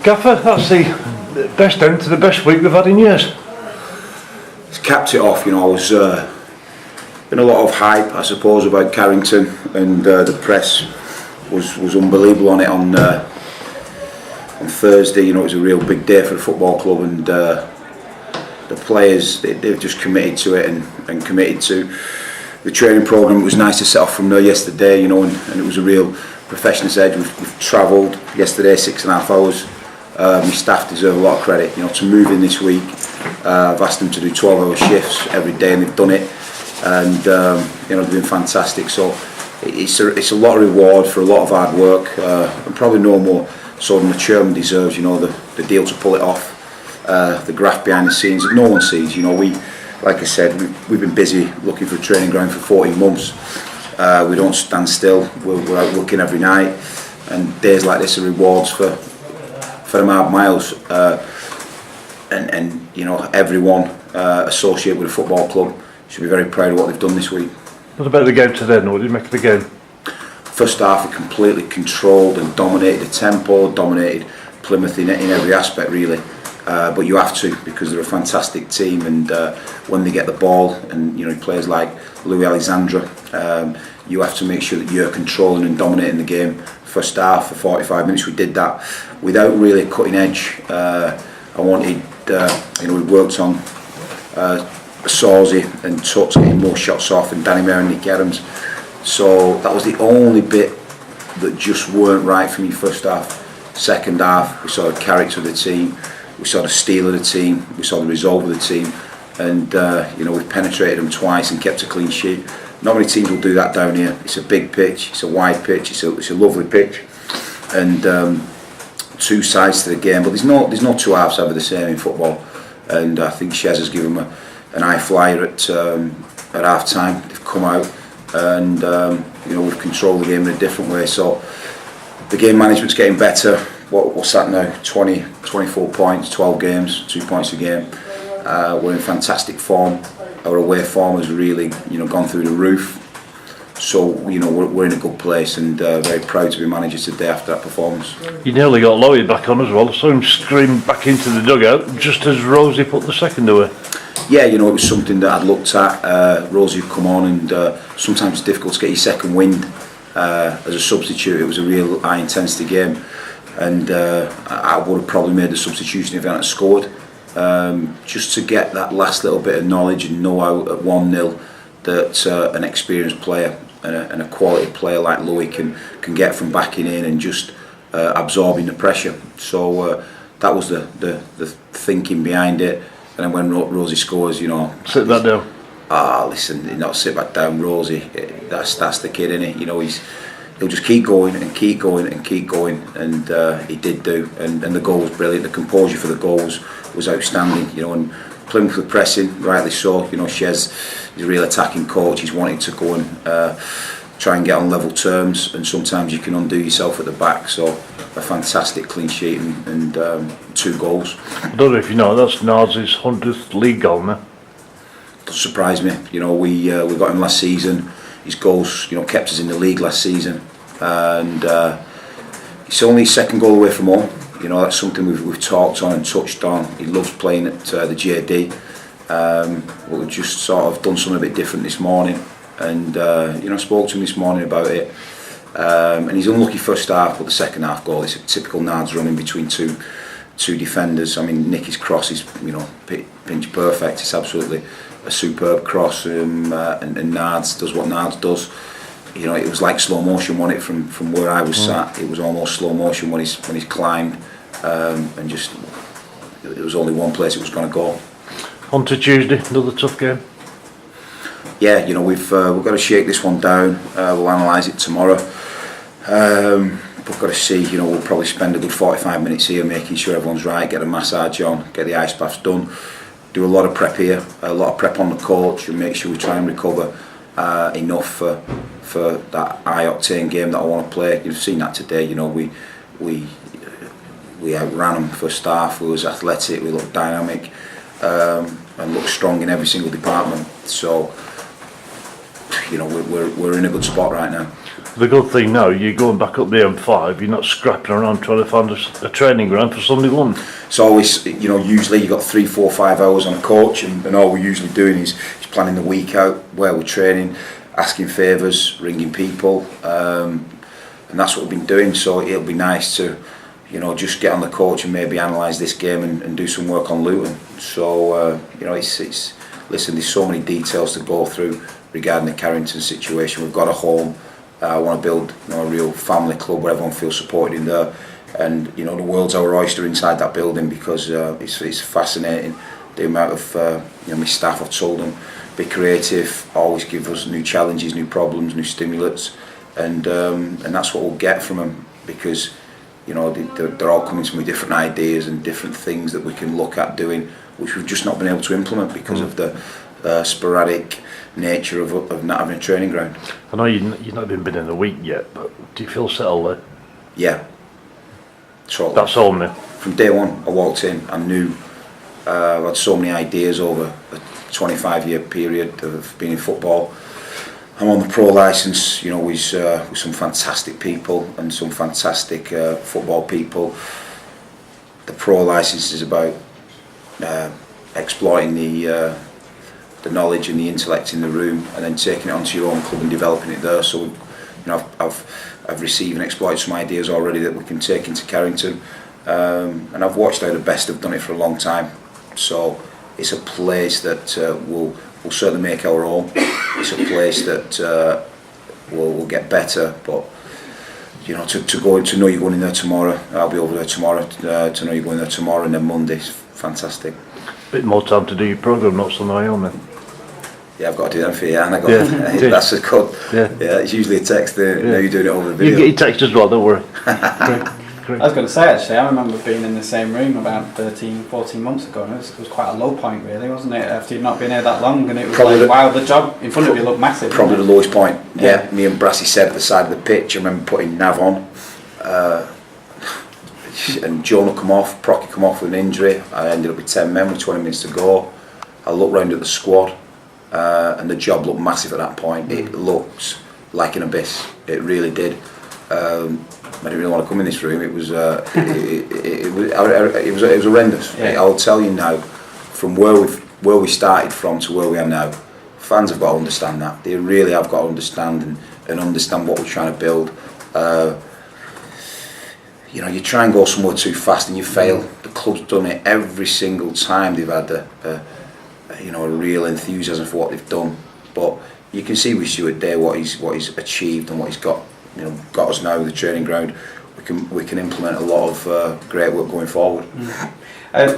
Gaffer, that's the best end to the best week we've had in years. It's capped it off, I was been a lot of hype, I suppose, about Carrington, and the press was unbelievable on it on Thursday. It was a real big day for the football club, and the players they've just committed to it and committed to the training programme. It was nice to set off from there yesterday, and it was a real professional's edge. We've travelled yesterday 6.5 hours. My staff deserve a lot of credit. To move in this week, I've asked them to do 12-hour shifts every day, and they've done it. And they've been fantastic. So it's a lot of reward for a lot of hard work, and probably no more so than the chairman deserves. The deal to pull it off, the graft behind the scenes that no one sees. Like I said, we've been busy looking for a training ground for 14 months. We don't stand still. We're out looking every night, and days like this are rewards for them hard miles. And everyone associated with the football club should be very proud of what they've done this week. What about the game today? What did you make of the game? First half, we completely controlled and dominated the tempo, dominated Plymouth in every aspect, really. But you have to, because they're a fantastic team, and when they get the ball, and players like Louis Alexandra, you have to make sure that you're controlling and dominating the game. First half, for 45 minutes, we did that without really cutting edge. I wanted, we worked on Sawsey and Tuts getting more shots off, and Danny Mayer and Nick Adams. So that was the only bit that just weren't right for me first half. Second half, we saw the character of the team, we saw the steel of the team, we saw the resolve of the team, and we've penetrated them twice and kept a clean sheet. Not many teams will do that down here. It's a big pitch, it's a wide pitch, it's a lovely pitch, and two sides to the game. But there's no two halves ever the same in football, and I think Shez has given them an high flyer at half time. They've come out, and we've controlled the game in a different way. So the game management's getting better. What's that now? 24 points, 12 games, 2 points a game. We're in fantastic form. Our away form has really gone through the roof. So we're in a good place, and very proud to be manager today after that performance. You nearly got Lowy back on as well. I saw him scream back into the dugout just as Rosie put the second away. Yeah, it was something that I'd looked at. Rosie would come on, and sometimes it's difficult to get your second wind as a substitute. It was a real high intensity game, and I would have probably made the substitution if I hadn't scored. Just to get that last little bit of knowledge and know-how at 1-0 that an experienced player and a quality player like Louis can get from backing in and just absorbing the pressure. So that was the thinking behind it. And then when Rosie scores, sit that down. Listen, not sit back down, Rosie. That's the kid, innit? He'll just keep going and keep going and keep going, and he did do. And the goal was brilliant. The composure for the goals was outstanding. And Plymouth were pressing, rightly so. Shez is a real attacking coach. He's wanting to go and try and get on level terms, and sometimes you can undo yourself at the back. So a fantastic clean sheet and 2 goals. I don't know if you know, that's Nards' 100th league goal now. Doesn't surprise me. We got him last season. His goals, kept us in the league last season, and it's only his second goal away from home. That's something we've talked on and touched on. He loves playing at the JD. But we've just sort of done something a bit different this morning, and I spoke to him this morning about it. And he's unlucky first half, but the second half goal is a typical Nards run in between two defenders. I mean, Nicky's cross is pinch perfect. It's absolutely a superb cross, and Nards does what Nards does. It was like slow motion, wasn't it, from where I was sat. It was almost slow motion when he's climbed, and just it was only one place it was going to go. On to Tuesday, another tough game. Yeah, we've got to shake this one down. We'll analyse it tomorrow. We've got to see. We'll probably spend a good 45 minutes here making sure everyone's right, get a massage on, get the ice baths done, do a lot of prep here, a lot of prep on the coach, and make sure we try and recover enough for that high octane game that I want to play. You've seen that today. We outran them first half. We was athletic, we looked dynamic, and looked strong in every single department. So we're in a good spot right now. The good thing now, you're going back up the M5, you're not scrapping around trying to find a training ground for Sunday lunch. It's always, usually you've got 3, 4, 5 hours on a coach, and all we're usually doing is planning the week out, where we're training, asking favours, ringing people, and that's what we've been doing. So it'll be nice to, just get on the coach and maybe analyse this game and do some work on Luton. So, it's listen, there's so many details to go through regarding the Carrington situation. We've got a home. I want to build a real family club where everyone feels supported in there, and the world's our oyster inside that building, because it's fascinating the amount of my staff. I've told them, be creative, always give us new challenges, new problems, new stimulants, and that's what we'll get from them, because they're all coming to me with different ideas and different things that we can look at doing, which we've just not been able to implement because of the sporadic nature of not having a training ground. I know you've not been in a week yet, but do you feel settled there? Yeah. So that's home now. From day one, I walked in, I knew I had so many ideas over a 25-year period of being in football. I'm on the pro licence, with some fantastic people and some fantastic football people. The pro licence is about exploiting the knowledge and the intellect in the room, and then taking it onto your own club and developing it there. So, I've received and exploited some ideas already that we can take into Carrington, and I've watched how the best have done it for a long time. So it's a place that will certainly make our own. It's a place that will get better, but to know you're going in there tomorrow, I'll be over there tomorrow. To know you're going there tomorrow and then Monday is fantastic. Bit more time to do your programme, not on my own then. Yeah, I've got to do that for you, and that's a code. Yeah, it's usually a text. Now you're doing it over the video. You get your text as well, don't worry. Great. I was going to say, actually, I remember being in the same room about 13, 14 months ago, and it was quite a low point, really, wasn't it? After you'd not been here that long, and it was probably wow, the job in front of you looked massive. Probably the lowest point. Yeah, me and Brassy said at the side of the pitch. I remember putting Nav on, and Jonah come off, Procky come off with an injury. I ended up with 10 men with 20 minutes to go. I looked round at the squad, and the job looked massive at that point. It looked like an abyss. It really did. I didn't really want to come in this room. It was horrendous. Yeah. I'll tell you now, from where we started from to where we are now, fans have got to understand that. They really have got to understand and understand what we're trying to build. You try and go somewhere too fast and you fail. The club's done it every single time. They've had a real enthusiasm for what they've done. But you can see with Stuart Day what he's achieved and what he's got. Got us now with the training ground. We can implement a lot of great work going forward.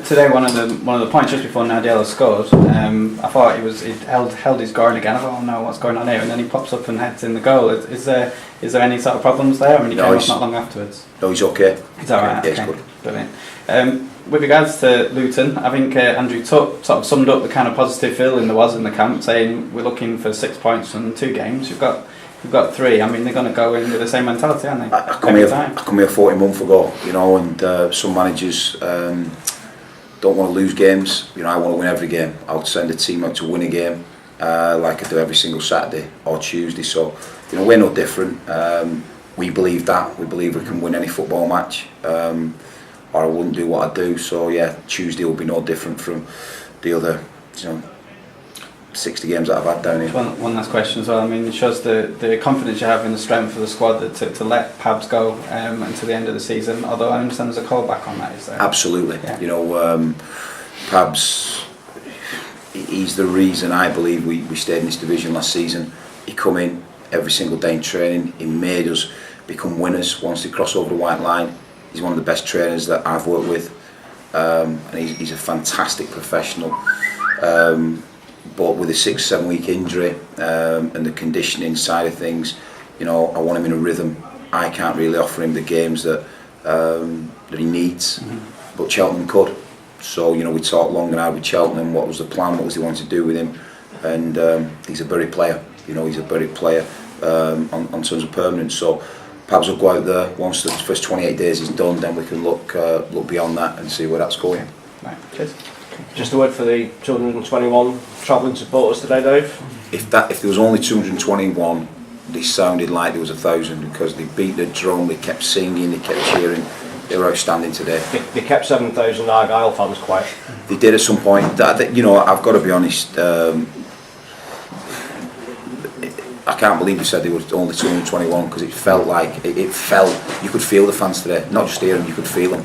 Today, one of the points just before Nadiela scored, I thought he held his guard again. I thought, oh no, what's going on here? And then he pops up and heads in the goal. Is there any sort of problems there? I mean, he came off not long afterwards. No, he's okay. He's all right. Yeah, okay. he's good. Brilliant. With regards to Luton, I think Andrew Tuck sort of summed up the kind of positive feeling there was in the camp, saying we're looking for 6 points from 2 games. We've got 3. I mean, they're going to go in with the same mentality, aren't they? I come here 40 months ago, and some managers don't want to lose games. I want to win every game. I'll send a team out to win a game, like I do every single Saturday or Tuesday. So, we're no different. We believe that. We believe we can win any football match, or I wouldn't do what I do. So, yeah, Tuesday will be no different from the other, 60 games that I've had down here. One last question as well. I mean, it shows the confidence you have in the strength of the squad to let Pabs go until the end of the season. Although I understand there's a callback on that, is there? Absolutely. Yeah. Pabs, he's the reason I believe we stayed in this division last season. He come in every single day in training. He made us become winners once they cross over the white line. He's one of the best trainers that I've worked with, and he's a fantastic professional. But with a 6-7 week injury and the conditioning side of things, I want him in a rhythm. I can't really offer him the games that he needs, but Cheltenham could. So we talked long and hard with Cheltenham. What was the plan? What was they wanting to do with him? And he's a very player. He's a very player on terms of permanence. So Pabs will go out there once the first 28 days is done. Then we can look beyond that and see where that's going. Right. Cheers. Just a word for the 221 travelling supporters today, Dave. If there was only 221, they sounded like there was 1,000 because they beat the drum, they kept singing, they kept cheering. They were outstanding today. They kept 7,000 Argyle fans quiet. They did at some point. You know, I've got to be honest. I can't believe you said they were only 221 because it felt like it felt you could feel the fans today. Not just hear them, you could feel them.